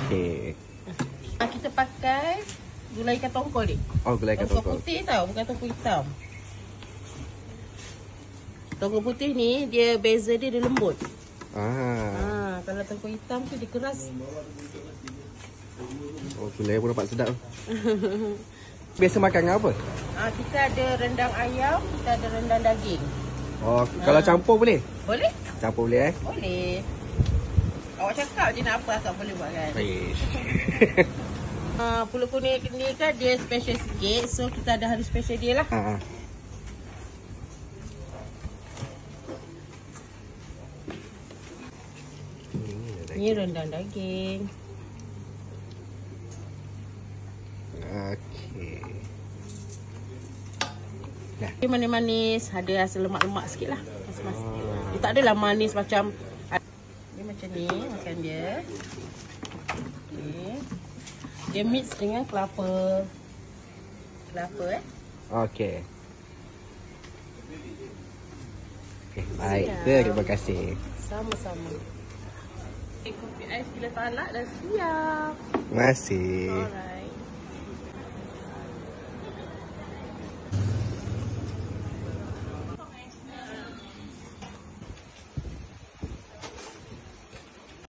Okey. Kita pakai gulai ikan tongkol ni. Oh, gulai ikan Tongkol tongkol. putih tau, bukan tongkol hitam. Tongkol putih ni dia beza dia lembut. Kalau tongkol hitam tu dia keras. Oh, gulai pun nampak sedap. Biasa makan dengan apa? Kita ada rendang ayam, kita ada rendang daging. Oh, kalau campur boleh? Boleh? Campur boleh Boleh. Awak cakap je nak apa akak boleh buat kan? Ish. Pulut kuning ni kan dia special sikit. So kita ada hari special dia lah. Ni rendang daging. Okey. Dia manis-manis, ada rasa lemak-lemak sikit lah. Dia tak adalah manis macam dia macam ni makan dia. Okay. Dia mix dengan kelapa. Kelapa Okey. Okey, baik. Terima kasih. Sama-sama. Kopi ais gula talak dah siap. Terima kasih. Alright.